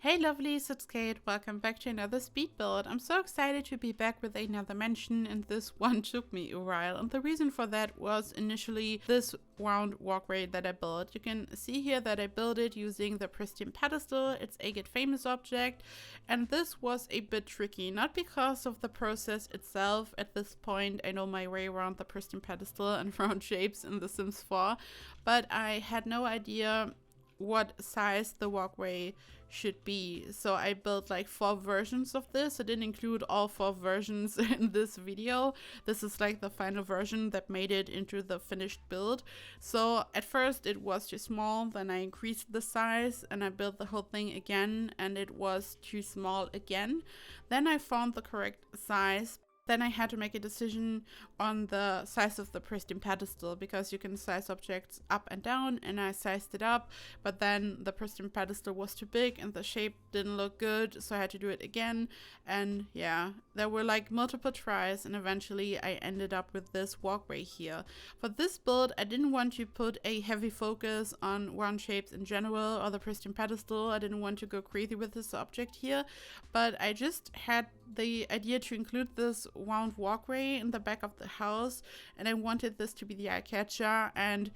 Hey lovelies, it's Kate. Welcome back to another speed build. I'm so excited to be back with another mention, and this one took me a while. And the reason for that was initially this round walkway that I built. You can see here that I built it using the pristine pedestal. It's a Get Famous object, and this was a bit tricky, not because of the process itself. At this point, I know my way around the pristine pedestal and round shapes in The Sims 4, but I had no idea what size the walkway should be. So I built like 4 versions of this. I didn't include all 4 versions in this video. This is like the final version that made it into the finished build. So at first it was too small, then I increased the size and I built the whole thing again and it was too small again. Then I found the correct size. Then I had to make a decision on the size of the pristine pedestal, because you can size objects up and down, and I sized it up, but then the pristine pedestal was too big and the shape didn't look good, so I had to do it again. And yeah, there were like multiple tries, and eventually I ended up with this walkway here. For this build, I didn't want to put a heavy focus on round shapes in general or the pristine pedestal. I didn't want to go crazy with this object here, but I just had the idea to include this round walkway in the back of the house, and I wanted this to be the eye catcher. And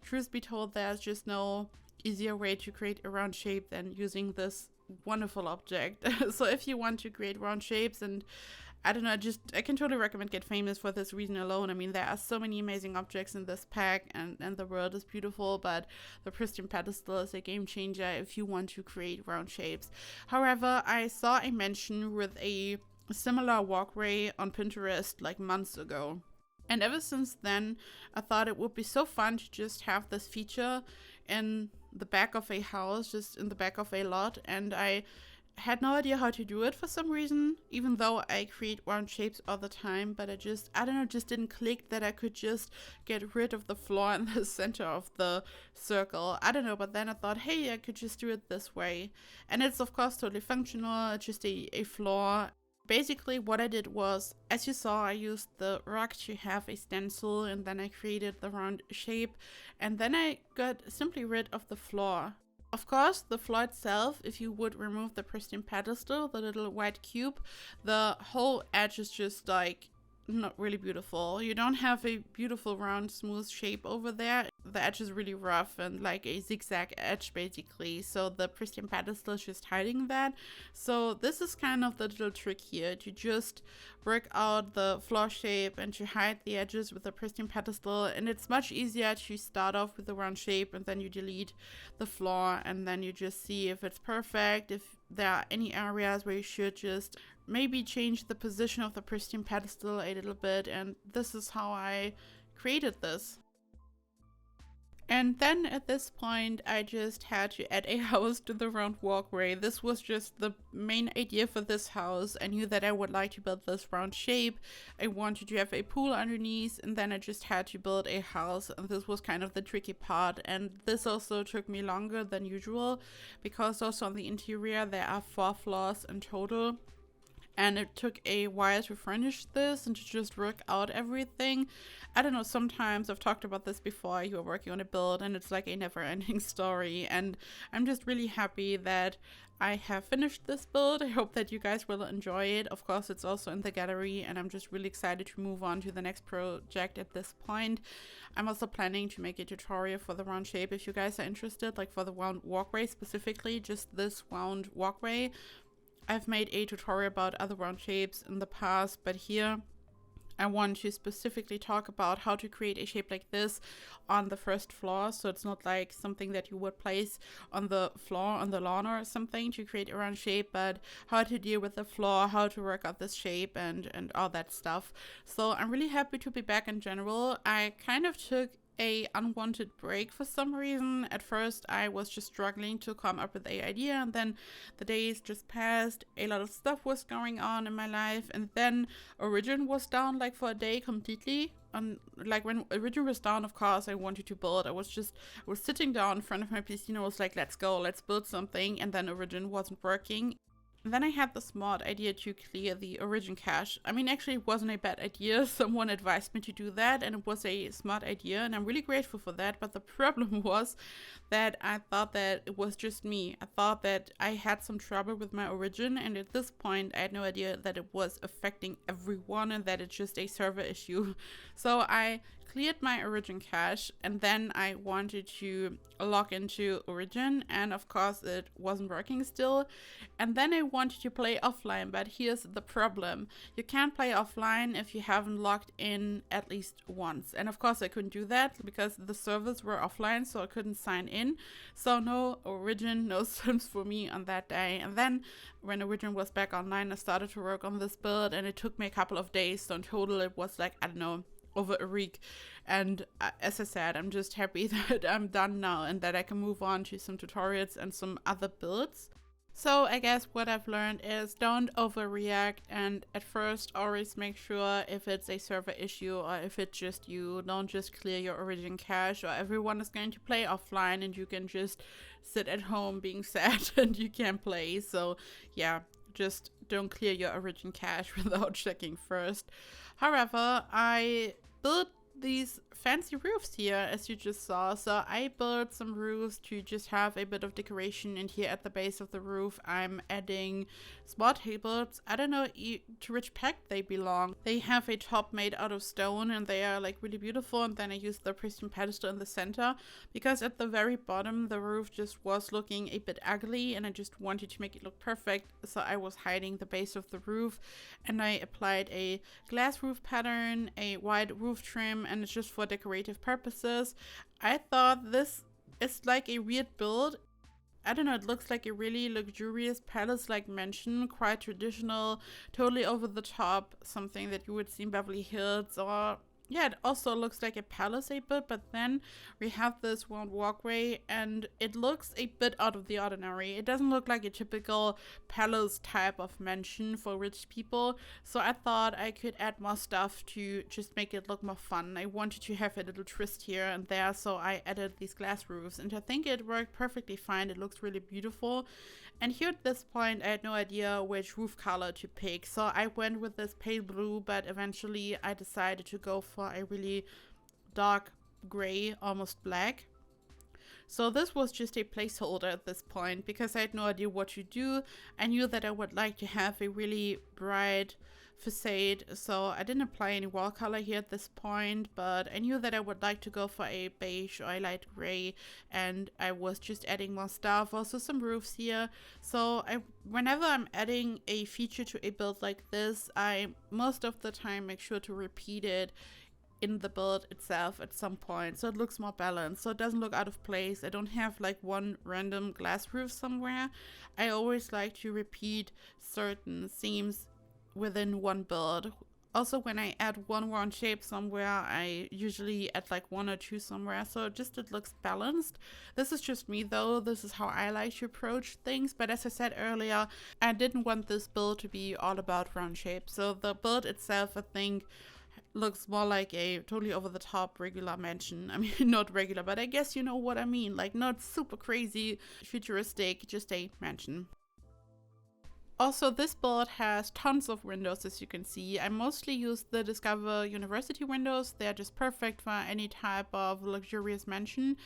truth be told, there's just no easier way to create a round shape than using this wonderful object. So if you want to create round shapes, and I don't know, I can totally recommend Get Famous for this reason alone. I mean, there are so many amazing objects in this pack, and the world is beautiful, but the pristine pedestal is a game changer if you want to create round shapes. However, I saw a mention with a similar walkway on Pinterest like months ago. And ever since then, I thought it would be so fun to just have this feature in the back of a house, just in the back of a lot. And I had no idea how to do it for some reason, even though I create round shapes all the time. But I don't know, just didn't click that I could just get rid of the floor in the center of the circle. I don't know, but then I thought, hey, I could just do it this way. And it's of course totally functional. It's just a floor. Basically what I did was, as you saw, I used the rock to have a stencil, and then I created the round shape, and then I got simply rid of the floor. Of course, the floor itself, if you would remove the pristine pedestal, the little white cube, the whole edge is just like not really beautiful. You don't have a beautiful round smooth shape over there. The edge is really rough and like a zigzag edge basically, so the pristine pedestal is just hiding that. So this is kind of the little trick here, to just work out the floor shape and to hide the edges with the pristine pedestal. And it's much easier to start off with the round shape and then you delete the floor, and then you just see if it's perfect, if there are any areas where you should just maybe change the position of the pristine pedestal a little bit. And this is how I created this. And then at this point, I just had to add a house to the round walkway. This was just the main idea for this house. I knew that I would like to build this round shape. I wanted to have a pool underneath, and then I just had to build a house. And this was kind of the tricky part. And this also took me longer than usual, because also on the interior, there are 4 floors in total. And it took a while to furnish this and to just work out everything. I don't know, sometimes I've talked about this before, you're working on a build and it's like a never-ending story. And I'm just really happy that I have finished this build. I hope that you guys will enjoy it. Of course, it's also in the gallery, and I'm just really excited to move on to the next project at this point. I'm also planning to make a tutorial for the round shape if you guys are interested, like for the round walkway specifically, just this round walkway. I've made a tutorial about other round shapes in the past, but here I want to specifically talk about how to create a shape like this on the first floor. So it's not like something that you would place on the floor on the lawn or something to create a round shape, but how to deal with the floor, how to work out this shape and all that stuff. So I'm really happy to be back in general. I kind of took a unwanted break for some reason. At first I was just struggling to come up with an idea, and then the days just passed, a lot of stuff was going on in my life, and then Origin was down like for a day completely. And like when Origin was down, of course I wanted to build. I was sitting down in front of my PC and I was like, let's go, let's build something. And then Origin wasn't working. And then I had the smart idea to clear the origin cache. I mean, actually, it wasn't a bad idea. Someone advised me to do that, and it was a smart idea, and I'm really grateful for that. But the problem was that I thought that it was just me. I thought that I had some trouble with my origin, and at this point, I had no idea that it was affecting everyone and that it's just a server issue. So I cleared my origin cache, and then I wanted to log into origin, and of course it wasn't working still. And then I wanted to play offline, but here's the problem: you can't play offline if you haven't logged in at least once. And of course I couldn't do that because the servers were offline, so I couldn't sign in. So no origin, no sims for me on that day. And then when origin was back online, I started to work on this build, and it took me a couple of days. So in total it was like, I don't know, over a week. And as I said, I'm just happy that I'm done now and that I can move on to some tutorials and some other builds. So I guess what I've learned is don't overreact, and at first always make sure if it's a server issue or if it's just you. Don't just clear your origin cache, or everyone is going to play offline and you can just sit at home being sad and you can't play. So yeah, just don't clear your origin cache without checking first. However, I built these fancy roofs here, as you just saw. So I built some roofs to just have a bit of decoration, and here at the base of the roof I'm adding small tables. I don't know to which pack they belong. They have a top made out of stone and they are like really beautiful, and then I used the pristine pedestal in the center because at the very bottom the roof just was looking a bit ugly and I just wanted to make it look perfect. So I was hiding the base of the roof, and I applied a glass roof pattern, a white roof trim, and it's just for decorative purposes. I thought this is like a weird build. I don't know, it looks like a really luxurious palace-like mansion, quite traditional, totally over the top, something that you would see in Beverly Hills. Or yeah, it also looks like a palace a bit, but then we have this one walkway and it looks a bit out of the ordinary. It doesn't look like a typical palace type of mansion for rich people. So I thought I could add more stuff to just make it look more fun. I wanted to have a little twist here and there, so I added these glass roofs, and I think it worked perfectly fine. It looks really beautiful. And here at this point I had no idea which roof color to pick, so I went with this pale blue, but eventually I decided to go for a really dark gray, almost black. So this was just a placeholder at this point because I had no idea what to do. I knew that I would like to have a really bright facade, so I didn't apply any wall color here at this point, but I knew that I would like to go for a beige or a light gray, and I was just adding more stuff, also some roofs here. So whenever I'm adding a feature to a build like this, I most of the time make sure to repeat it in the build itself at some point, so it looks more balanced, so it doesn't look out of place. I don't have like one random glass roof somewhere. I always like to repeat certain themes within one build. Also, when I add one round shape somewhere, I usually add like one or two somewhere, so it looks balanced. This is just me though, this is how I like to approach things, but as I said earlier, I didn't want this build to be all about round shapes. So the build itself, I think, looks more like a totally over the top regular mansion. I mean, not regular, but I guess you know what I mean, like not super crazy futuristic, just a mansion. Also, this build has tons of windows, as you can see. I mostly use the Discover University windows. They're just perfect for any type of luxurious mansion.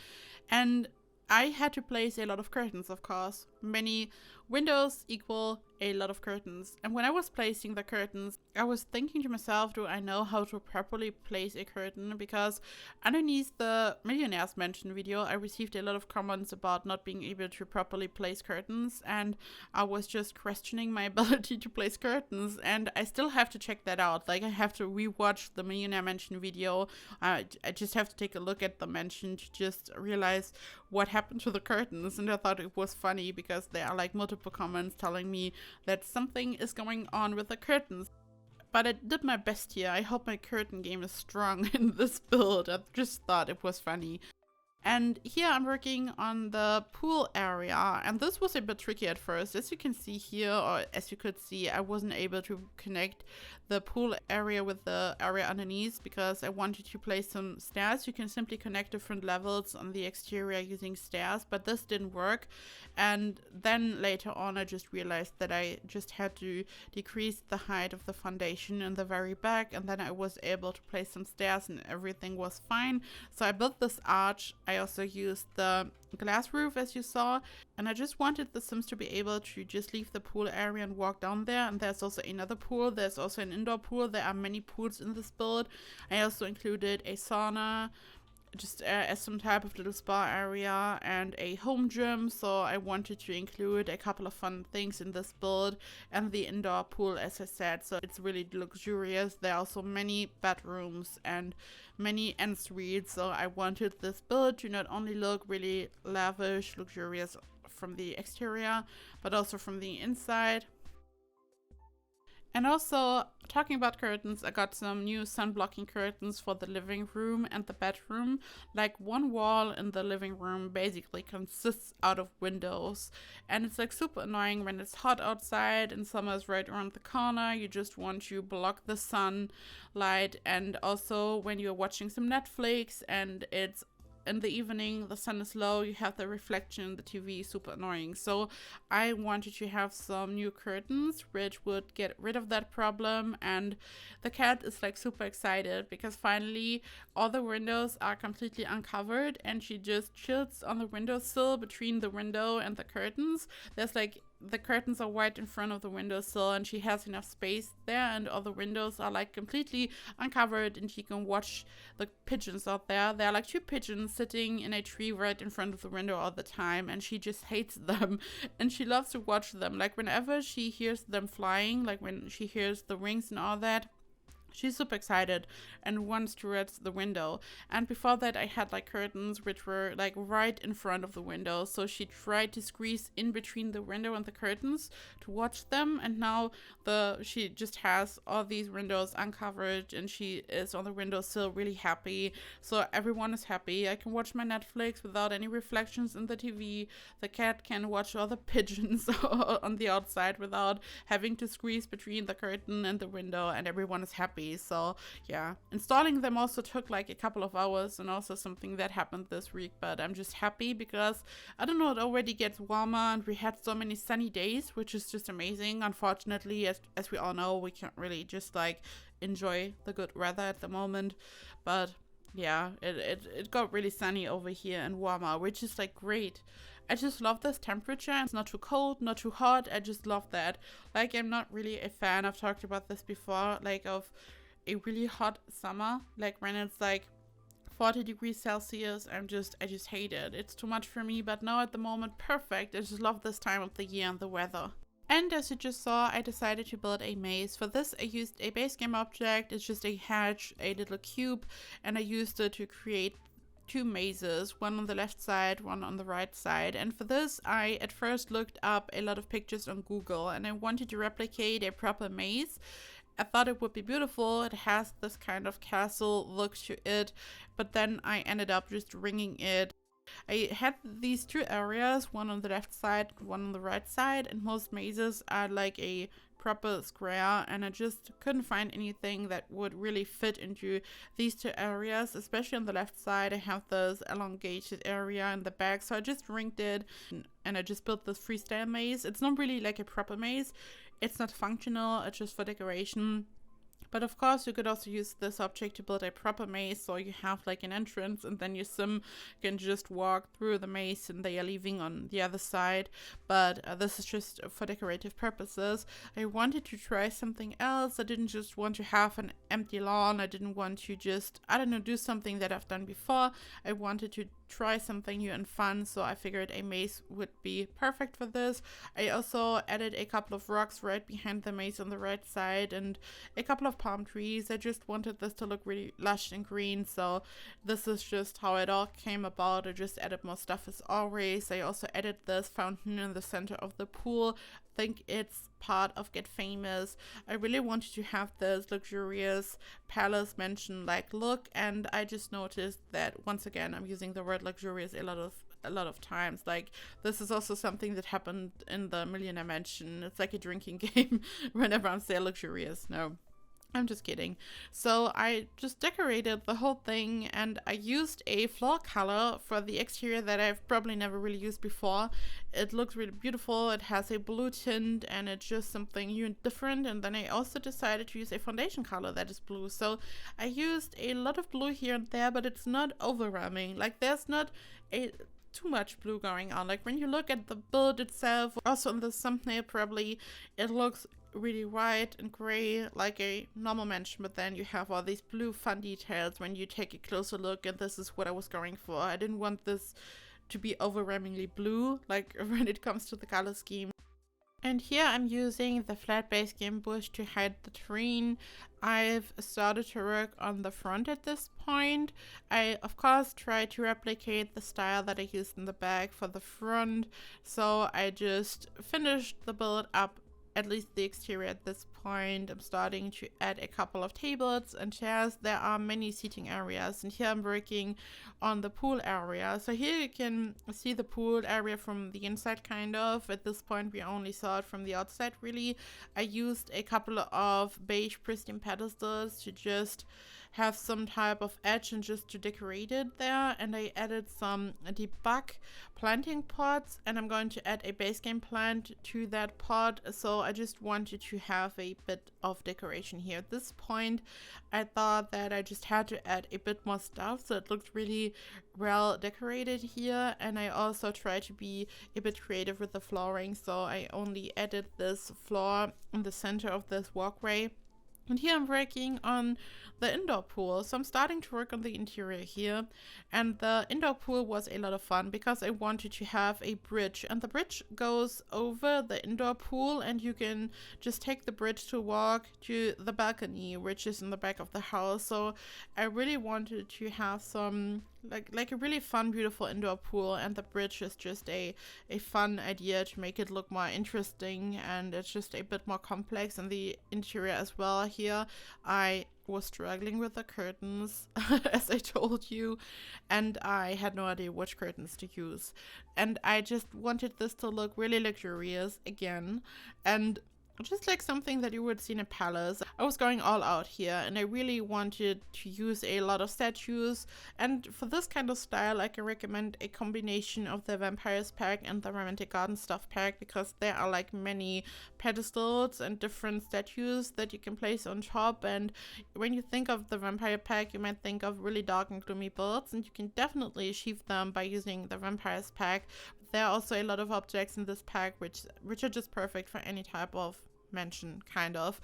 And I had to place a lot of curtains, of course. Many windows equal a lot of curtains. And when I was placing the curtains, I was thinking to myself, do I know how to properly place a curtain? Because underneath the Millionaires Mansion video, I received a lot of comments about not being able to properly place curtains, and I was just questioning my ability to place curtains, and I still have to check that out. Like, I have to rewatch the Millionaire Mansion video. I just have to take a look at the mansion to just realize what happened to the curtains, and I thought it was funny because there are like multiple comments telling me that something is going on with the curtains. But I did my best here. I hope my curtain game is strong in this build. I just thought it was funny. And here I'm working on the pool area, and this was a bit tricky at first. As you can see here, or as you could see, I wasn't able to connect the pool area with the area underneath because I wanted to place some stairs. You can simply connect different levels on the exterior using stairs, but this didn't work. And then later on I just realized that I just had to decrease the height of the foundation in the very back, and then I was able to place some stairs and everything was fine. So I built this arch. I also used the glass roof, as you saw, and I just wanted the Sims to be able to just leave the pool area and walk down there. And there's also another pool. There's also an indoor pool. There are many pools in this build. I also included a sauna, just as some type of little spa area, and a home gym. So I wanted to include a couple of fun things in this build, and the indoor pool, as I said, so it's really luxurious. There are also many bedrooms and many en-suites, so I wanted this build to not only look really lavish, luxurious from the exterior, but also from the inside. And also, talking about curtains, I got some new sun blocking curtains for the living room and the bedroom. Like, one wall in the living room basically consists out of windows, and it's like super annoying when it's hot outside and summer is right around the corner. You just want to block the sunlight, and also when you're watching some Netflix and it's in the evening, the sun is low, you have the reflection in the TV, super annoying. So I wanted to have some new curtains which would get rid of that problem, and the cat is like super excited because finally all the windows are completely uncovered, and she just chills on the windowsill between the window and the curtains. There's like, the curtains are right in front of the windowsill, and she has enough space there, and all the windows are like completely uncovered, and she can watch the pigeons out there. There are like 2 pigeons sitting in a tree right in front of the window all the time, and she just hates them, and she loves to watch them. Like, whenever she hears them flying, like when she hears the wings and all that, she's super excited and wants to reach the window. And before that, I had like curtains which were like right in front of the window, so she tried to squeeze in between the window and the curtains to watch them. And now she just has all these windows uncovered, and she is on the windowsill really happy. So everyone is happy. I can watch my Netflix without any reflections in the TV. The cat can watch all the pigeons on the outside without having to squeeze between the curtain and the window, and everyone is happy. So yeah, installing them also took like a couple of hours, and also something that happened this week, but I'm just happy because, I don't know, it already gets warmer and we had so many sunny days, which is just amazing. Unfortunately, as we all know, we can't really just like enjoy the good weather at the moment, but yeah, it got really sunny over here and warmer, which is like great. I just love this temperature. It's not too cold, not too hot. I just love that. Like, I'm not really a fan, I've talked about this before, like of a really hot summer. Like when it's like 40 degrees Celsius, I just hate it. It's too much for me, but now at the moment, perfect. I just love this time of the year and the weather. And as you just saw, I decided to build a maze. For this, I used a base game object. It's just a hatch, a little cube, and I used it to create 2 mazes, one on the left side, one on the right side. And for this, I at first looked up a lot of pictures on Google, and I wanted to replicate a proper maze. I thought it would be beautiful. It has this kind of castle look to it, but then I ended up just ringing it. I had these 2 areas, one on the left side, one on the right side, and most mazes are like a proper square, and I just couldn't find anything that would really fit into these 2 areas. Especially on the left side, I have this elongated area in the back, so I just ringed it, and I just built this freestyle maze. It's not really like a proper maze. It's not functional, it's just for decoration. But of course, you could also use this object to build a proper maze, so you have like an entrance, and then your sim can just walk through the maze and they are leaving on the other side. But this is just for decorative purposes. I wanted to try something else. I didn't just want to have an empty lawn. I didn't want to just, I don't know, do something that I've done before. I wanted to try something new and fun, so I figured a maze would be perfect for this. I also added a couple of rocks right behind the maze on the right side, and a couple of palm trees. I just wanted this to look really lush and green, so this is just how it all came about. I just added more stuff as always. I also added this fountain in the center of the pool. I think it's part of Get Famous. I really wanted to have this luxurious palace mansion like look, and I just noticed that once again I'm using the word luxurious a lot of times. Like, this is also something that happened in the Millionaire Mansion. It's like a drinking game whenever I'm saying luxurious. No, I'm just kidding. So I just decorated the whole thing, and I used a floor color for the exterior that I've probably never really used before. It looks really beautiful. It has a blue tint, and it's just something new and different. And then I also decided to use a foundation color that is blue. So I used a lot of blue here and there, but it's not overwhelming. Like, there's not too much blue going on. Like, when you look at the build itself, also in the thumbnail probably, it looks really white and gray like a normal mansion, but then you have all these blue fun details when you take a closer look, and this is what I was going for. I didn't want this to be overwhelmingly blue, like when it comes to the color scheme. And here I'm using the flat base game bush to hide the terrain. I've started to work on the front at this point. I, of course, tried to replicate the style that I used in the back for the front. So I just finished the build up, at least the exterior at this point. I'm starting to add a couple of tables and chairs. There are many seating areas, and here I'm working on the pool area. So here you can see the pool area from the inside, kind of. At this point we only saw it from the outside, really. I used a couple of beige pristine pedestals to just have some type of edge and just to decorate it there, and I added some debug planting pots, and I'm going to add a base game plant to that pot. So I just wanted to have a bit of decoration here. At this point I thought that I just had to add a bit more stuff so it looked really well decorated here, and I also tried to be a bit creative with the flooring, so I only added this floor in the center of this walkway. And here I'm working on the indoor pool. So I'm starting to work on the interior here. And the indoor pool was a lot of fun because I wanted to have a bridge. And the bridge goes over the indoor pool, and you can just take the bridge to walk to the balcony, which is in the back of the house. So I really wanted to have some like a really fun, beautiful indoor pool, and the bridge is just a fun idea to make it look more interesting, and it's just a bit more complex in the interior as well. Here I was struggling with the curtains as I told you, and I had no idea which curtains to use, and I just wanted this to look really luxurious again, and just like something that you would see in a palace. I was going all out here, and I really wanted to use a lot of statues, and for this kind of style I can recommend a combination of the Vampires pack and the Romantic Garden Stuff pack, because there are like many pedestals and different statues that you can place on top. And when you think of the Vampire pack, you might think of really dark and gloomy builds, and you can definitely achieve them by using the Vampires pack. There are also a lot of objects in this pack which are just perfect for any type of mansion, kind of.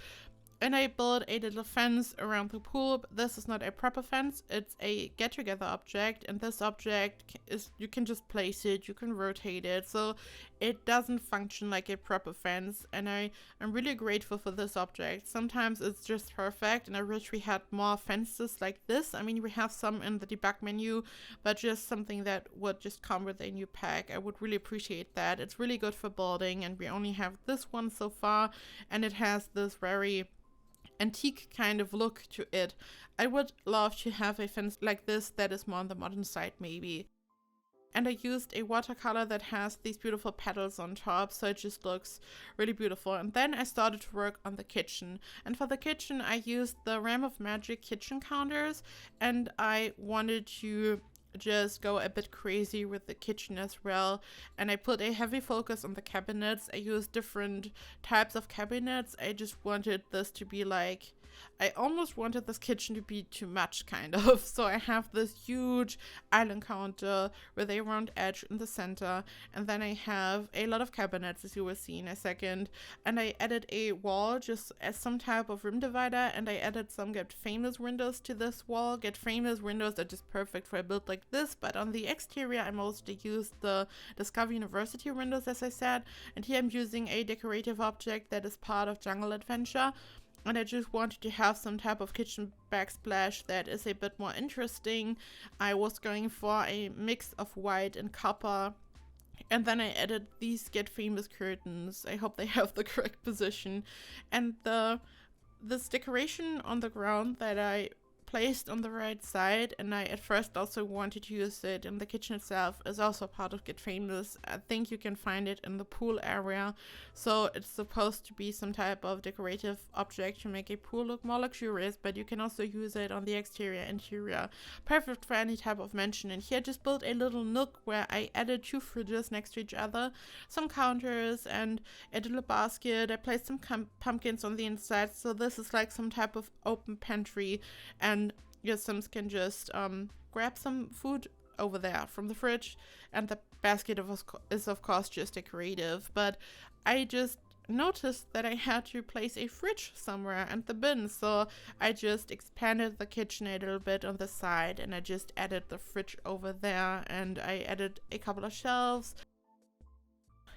And I built a little fence around the pool. This is not a proper fence, it's a get-together object, and this object is, you can just place it, you can rotate it, so it doesn't function like a proper fence, and I'm really grateful for this object. Sometimes it's just perfect, and I wish we had more fences like this. I mean, we have some in the debug menu, but just something that would just come with a new pack. I would really appreciate that. It's really good for building, and we only have this one so far, and it has this very antique kind of look to it. I would love to have a fence like this that is more on the modern side, maybe. And I used a watercolor that has these beautiful petals on top, so it just looks really beautiful. And then I started to work on the kitchen, and for the kitchen I used the Realm of Magic kitchen counters, and I wanted to just go a bit crazy with the kitchen as well, and I put a heavy focus on the cabinets. I used different types of cabinets. I just wanted this to be like, I almost wanted this kitchen to be too much, kind of. So I have this huge island counter with a round edge in the center, and then I have a lot of cabinets, as you will see in a second, and I added a wall just as some type of room divider, and I added some Get Famous windows to this wall. Get Famous windows are just perfect for a build like this, but on the exterior I mostly used the Discover University windows, as I said, and here I'm using a decorative object that is part of Jungle Adventure. and I just wanted to have some type of kitchen backsplash that is a bit more interesting. I was going for a mix of white and copper, and then I added these Get Famous curtains. I hope they have the correct position. And this decoration on the ground that I placed on the right side, and I at first also wanted to use it in the kitchen itself, is also part of Get Famous. I think you can find it in the pool area, so it's supposed to be some type of decorative object to make a pool look more luxurious, but you can also use it on the exterior, interior. Perfect for any type of mansion. And here I just built a little nook where I added 2 fridges next to each other, some counters, and a little basket. I placed some pumpkins on the inside, so this is like some type of open pantry, and your Sims can just grab some food over there from the fridge, and the basket is of course just decorative. But I just noticed that I had to place a fridge somewhere and the bin, so I just expanded the kitchen a little bit on the side, and I just added the fridge over there, and I added a couple of shelves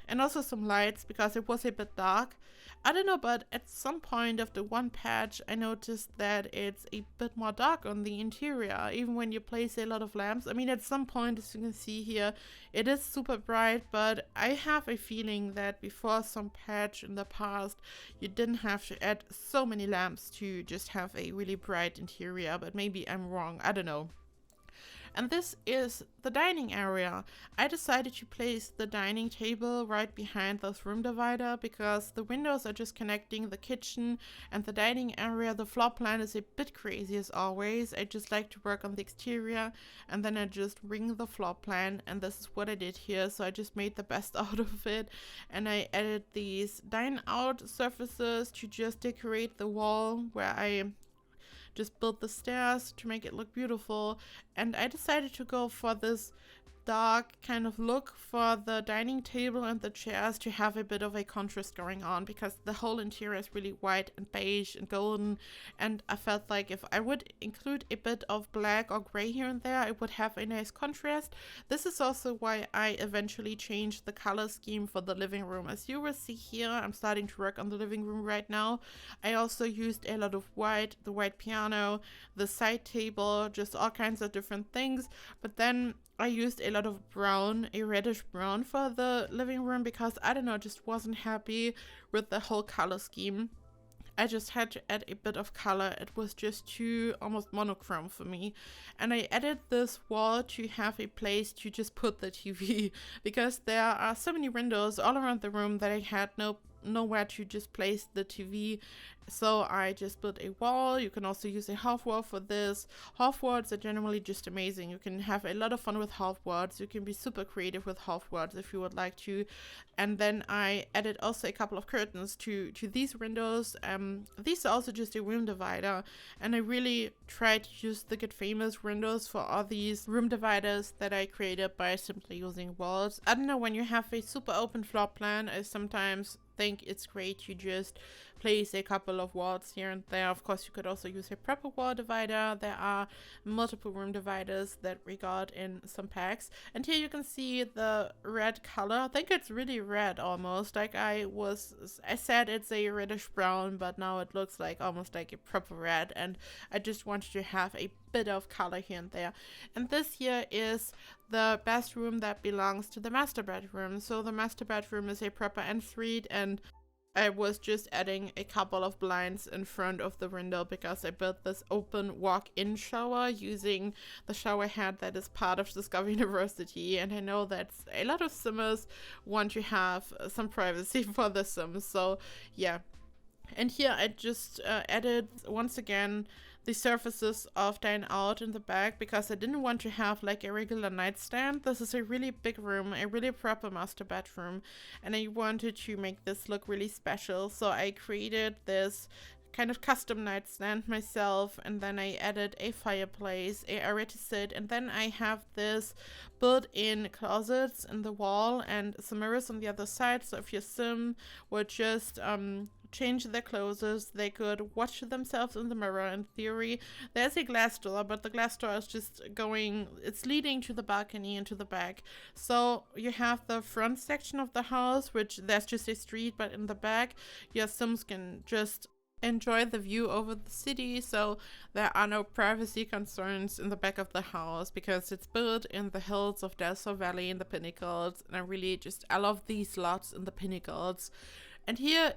and also some lights because it was a bit dark. I don't know, but at some point of the one patch, I noticed that it's a bit more dark on the interior, even when you place a lot of lamps. I mean, at some point, as you can see here, it is super bright, but I have a feeling that before some patch in the past, you didn't have to add so many lamps to just have a really bright interior, but maybe I'm wrong, I don't know. And this is the dining area. I decided to place the dining table right behind this room divider because the windows are just connecting the kitchen and the dining area. The floor plan is a bit crazy as always. I just like to work on the exterior, and then I just ring the floor plan, and this is what I did here. So I just made the best out of it, and I added these dine out surfaces to just decorate the wall where I just built the stairs to make it look beautiful. And I decided to go for this dark kind of look for the dining table and the chairs to have a bit of a contrast going on, because the whole interior is really white and beige and golden, and I felt like if I would include a bit of black or gray here and there, it would have a nice contrast. This is also why I eventually changed the color scheme for the living room. As you will see here, I'm starting to work on the living room right now. I also used a lot of white, the white piano, the side table, just all kinds of different things. But then I used a lot of brown, a reddish brown for the living room because I don't know, just wasn't happy with the whole color scheme. I just had to add a bit of color. It was just too almost monochrome for me. And I added this wall to have a place to just put the TV because there are so many windows all around the room that I had nowhere to just place the TV. So I just built a wall. You can also use a half wall for this. Half walls are generally just amazing. You can have a lot of fun with half walls. You can be super creative with half walls if you would like to. And then I added also a couple of curtains to these windows. These are also just a room divider, and I really tried to use the Get Famous windows for all these room dividers that I created by simply using walls. I don't know, when you have a super open floor plan, I sometimes think it's great to just place a couple of walls here and there. Of course, you could also use a proper wall divider. There are multiple room dividers that we got in some packs. And here you can see the red color. I think it's really red almost. Like I said it's a reddish brown, but now it looks like almost like a proper red. And I just wanted to have a bit of color here and there. And this here is the bathroom that belongs to the master bedroom. So the master bedroom is a proper ensuite, and I was just adding a couple of blinds in front of the window because I built this open walk-in shower using the shower head that is part of Discover University. And I know that a lot of Simmers want to have some privacy for the Sims. So yeah. And here I just added once again the surfaces of dine out in the back because I didn't want to have like a regular nightstand. This is a really big room, a really proper master bedroom, and I wanted to make this look really special. So I created this kind of custom nightstand myself, and then I added a fireplace, a area to sit, and then I have this built-in closets in the wall and some mirrors on the other side. So if your Sim would just change their clothes, they could watch themselves in the mirror. In theory, there's a glass door, but the glass door is just it's leading to the balcony and to the back. So you have the front section of the house, which there's just a street, but in the back your Sims can just enjoy the view over the city, so there are no privacy concerns in the back of the house because it's built in the hills of Del Sol Valley in the Pinnacles, and I love these lots in the Pinnacles. And here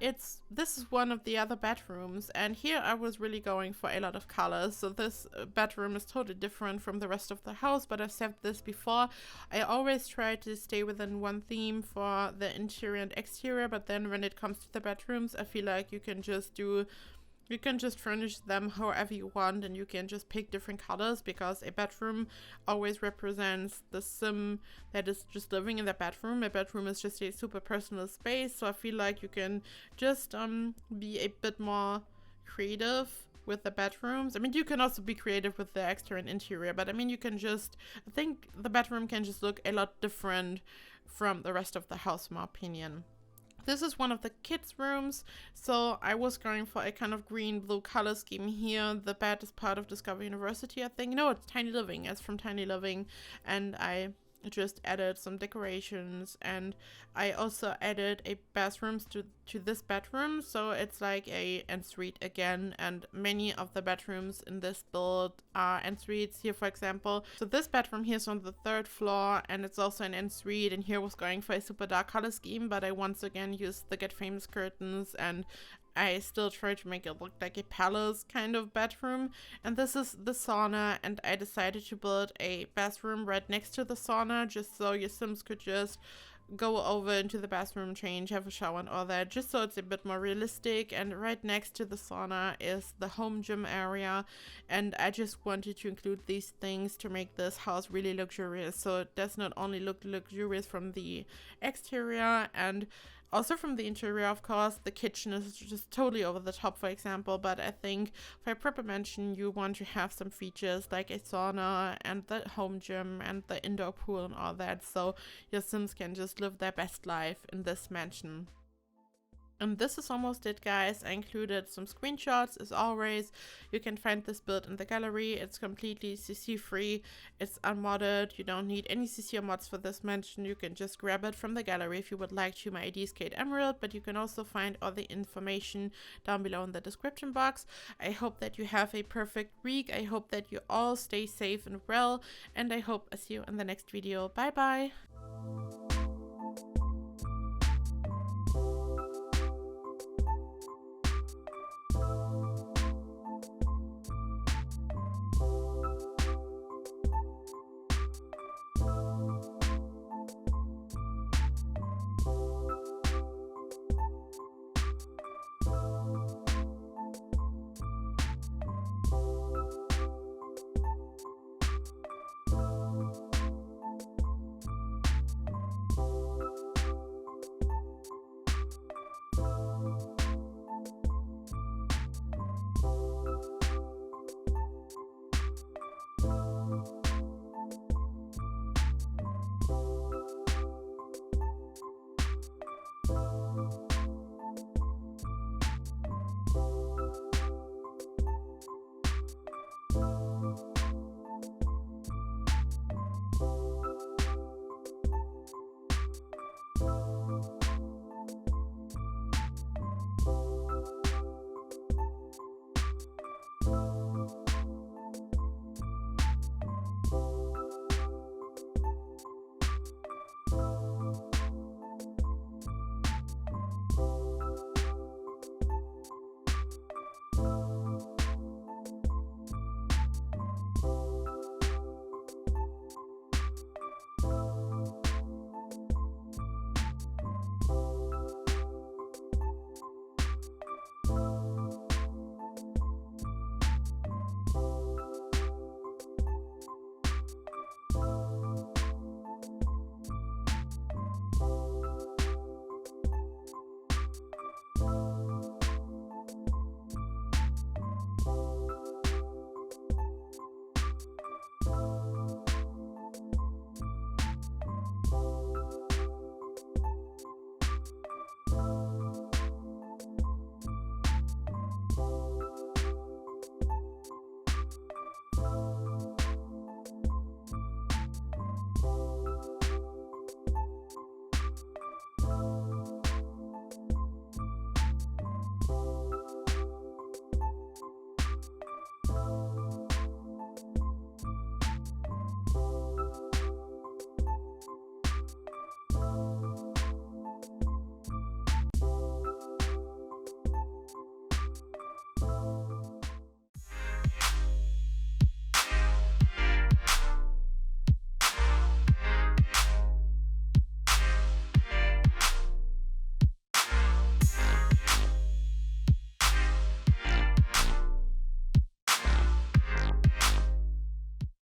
this is one of the other bedrooms, and here I was really going for a lot of colors. So this bedroom is totally different from the rest of the house, but I've said this before, I always try to stay within one theme for the interior and exterior, but then when it comes to the bedrooms, I feel like you can just furnish them however you want, and you can just pick different colors, because a bedroom always represents the sim that is just living in the bedroom. A bedroom is just a super personal space, so I feel like you can just be a bit more creative with the bedrooms. I mean, you can also be creative with the exterior and interior, but I mean, I think the bedroom can just look a lot different from the rest of the house, in my opinion. This is one of the kids' rooms, so I was going for a kind of green-blue color scheme here. The bed is part of Discover University, I think. No, it's Tiny Living. It's from Tiny Living, and I just added some decorations, and I also added a bathroom to this bedroom, so it's like a ensuite again, and many of the bedrooms in this build are ensuites here, for example. So this bedroom here is on the 3rd floor, and it's also an ensuite, and here I was going for a super dark color scheme, but I once again used the Get Famous curtains, and I still try to make it look like a palace kind of bedroom. And this is the sauna, and I decided to build a bathroom right next to the sauna, just so your Sims could just go over into the bathroom, change, have a shower and all that, just so it's a bit more realistic. And right next to the sauna is the home gym area, and I just wanted to include these things to make this house really luxurious. So it does not only look luxurious from the exterior and also from the interior, of course. The kitchen is just totally over the top, for example, but I think for a proper mansion, you want to have some features like a sauna and the home gym and the indoor pool and all that, so your Sims can just live their best life in this mansion. And this is almost it, guys. I included some screenshots as always. You can find this build in the gallery. It's completely CC free. It's unmodded. You don't need any CC or mods for this mansion. You can just grab it from the gallery if you would like to. My ID is KateEmerald, but you can also find all the information down below in the description box. I hope that you have a perfect week. I hope that you all stay safe and well, and I hope I see you in the next video. Bye bye.